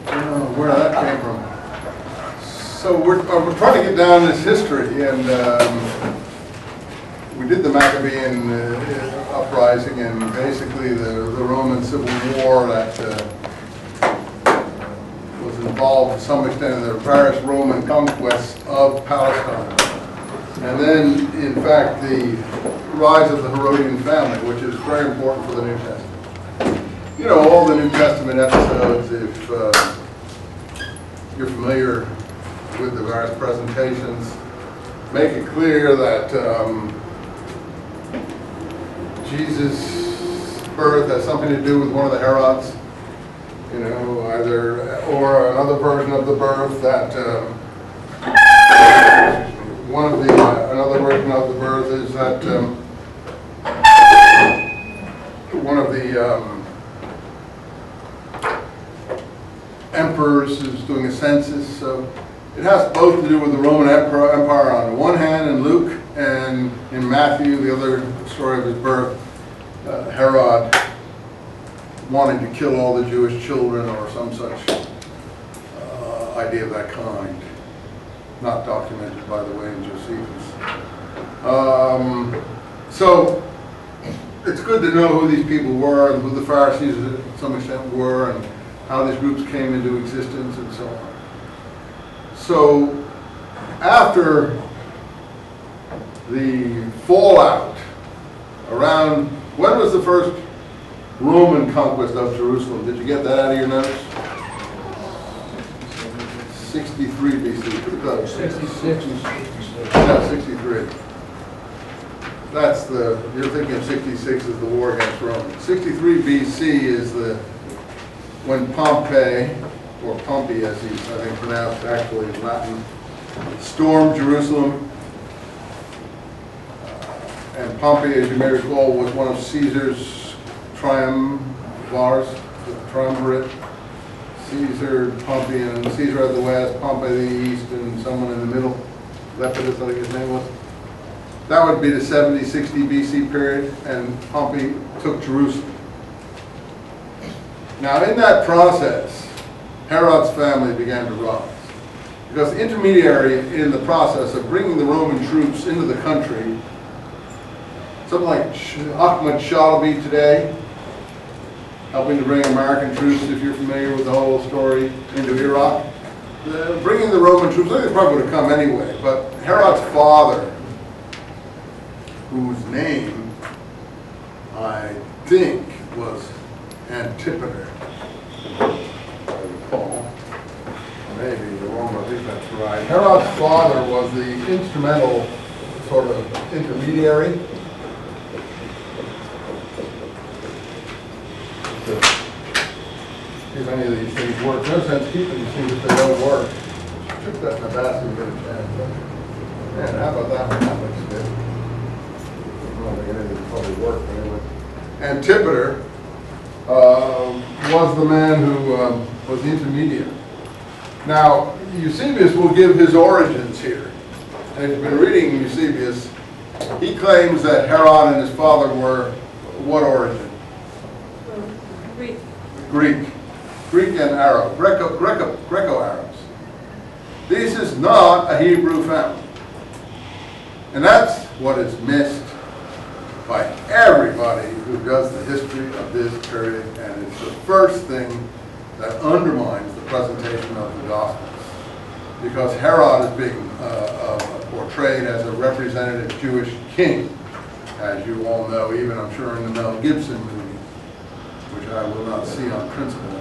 Where that came from. So we're trying to get down this history, and we did the Maccabean uprising and basically the Roman Civil War that was involved to some extent in the various Roman conquests of Palestine. And then, in fact, the rise of the Herodian family, which is very important for the New Testament. You know, all the New Testament episodes, if you're familiar with the various presentations, make it clear that Jesus' birth has something to do with one of the Herods, you know, either, or another version of the birth that another version of the birth is that one of the emperors is doing a census. So it has both to do with the Roman Empire on the one hand in Luke, and in Matthew, the other story of his birth, Herod wanting to kill all the Jewish children or some such idea of that kind. Not documented, by the way, in Josephus. So it's good to know who these people were and who the Pharisees to some extent were and how these groups came into existence and so on. So after the fallout around, when was the first Roman conquest of Jerusalem? Did you get that out of your notes? 63 BC. Pretty close. 66. No, 63. That's the, you're thinking of 66 as the war against Rome. 63 BC is when Pompey, or Pompey as he's I think pronounced actually in Latin, stormed Jerusalem. And Pompey, as you may recall, was one of Caesar's triumvirs, the triumvirate. Caesar, Pompey, and Caesar at the west, Pompey the east, and someone in the middle, Lepidus, I think his name was. That would be the 70-60 BC period, and Pompey took Jerusalem. Now, in that process, Herod's family began to rise. Because the intermediary in the process of bringing the Roman troops into the country, something like Ahmad Shalabi today, helping to bring American troops, if you're familiar with the whole story, into Iraq. Bringing the Roman troops, I think they probably would have come anyway, but Herod's father, whose name I think was Antipater, if I recall. Maybe the wrong, I think that's right. Herod's father was the instrumental sort of intermediary. If any of these things work. No sense keeping these things if they don't work. Took that in the basket and get a chance. Man, how about that one? That looks good. I don't think anything probably worked, but anyway. Antipater was the man who was the intermediary. Now, Eusebius will give his origins here. And if you've been reading Eusebius, he claims that Herod and his father were what origin? Greek and Arab, Greco-Arabs. This is not a Hebrew family. And that's what is missed by everybody who does the history of this period, and it's the first thing that undermines the presentation of the Gospels. Because Herod is being portrayed as a representative Jewish king, as you all know, even I'm sure in the Mel Gibson movie, which I will not see on principle.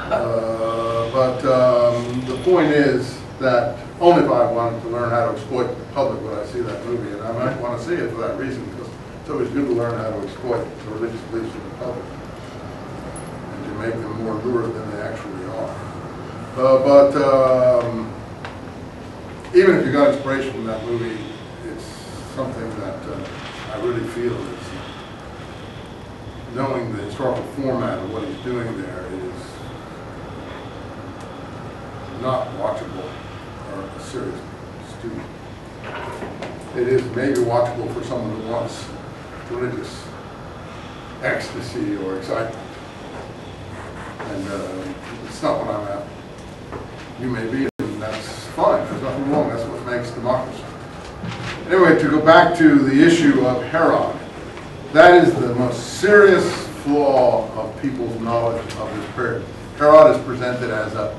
But the point is that only if I wanted to learn how to exploit the public would I see that movie, and I might want to see it for that reason, because it's always good to learn how to exploit the religious beliefs of the public and to make them more lurid than they actually are. Even if you got inspiration from that movie, it's something that I really feel is, knowing the historical format of what he's doing there is not watchable for a serious student. It is maybe watchable for someone who wants religious ecstasy or excitement. And it's not what I'm after. You may be, and that's fine. There's nothing wrong. That's what makes democracy. Anyway, to go back to the issue of Herod, that is the most serious flaw of people's knowledge of this period. Herod is presented as a,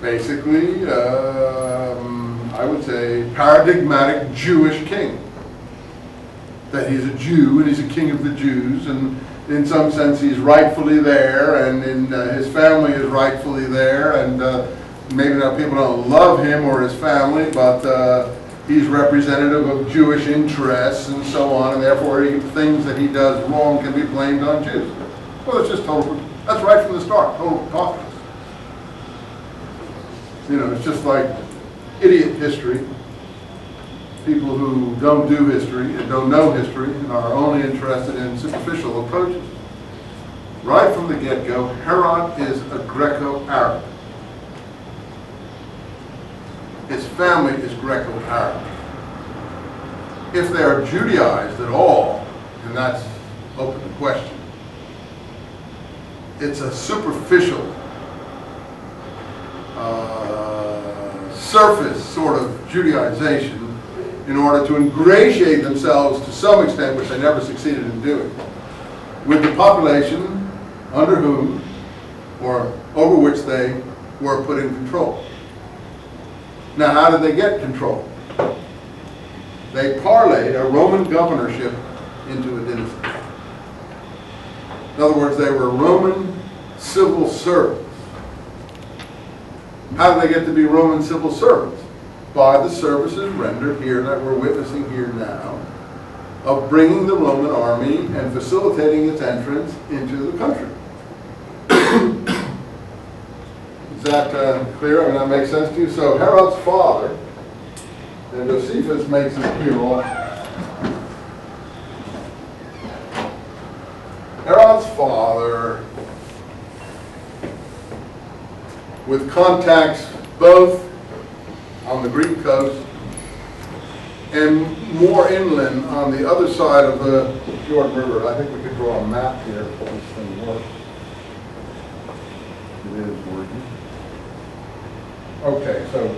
basically, I would say, paradigmatic Jewish king. That he's a Jew, and he's a king of the Jews, and in some sense he's rightfully there, and his family is rightfully there, and maybe now people don't love him or his family, but he's representative of Jewish interests and so on, and therefore things that he does wrong can be blamed on Jews. Well, it's just total, that's right from the start, total preposterous. You know, it's just like idiot history. People who don't do history and don't know history and are only interested in superficial approaches. Right from the get-go, Herod is a Greco-Arab. His family is Greco-Arab. If they are Judaized at all, and that's open to question, it's a superficial, surface sort of Judaization in order to ingratiate themselves to some extent, which they never succeeded in doing, with the population under whom or over which they were put in control. Now, how did they get control? They parlayed a Roman governorship into a dynasty. In other words, they were Roman civil servants. How did they get to be Roman civil servants? By the services rendered here that we're witnessing here now, of bringing the Roman army and facilitating its entrance into the country. Is that clear? I mean, that makes sense to you? So Herod's father, and Josephus makes it clear also. Herod's father, with contacts both on the Greek coast and more inland on the other side of the Jordan River. I think we could draw a map here if this thing works. It is working. Okay, so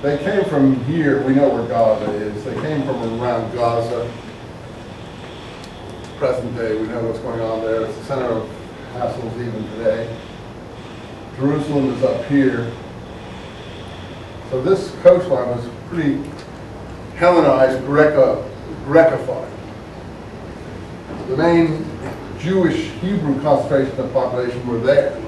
they came from here. We know where Gaza is. They came from around Gaza. Present day, we know what's going on there. It's the center of hassles even today. Jerusalem is up here. So this coastline was pretty Hellenized, Grecified. The main Jewish Hebrew concentration of population were there.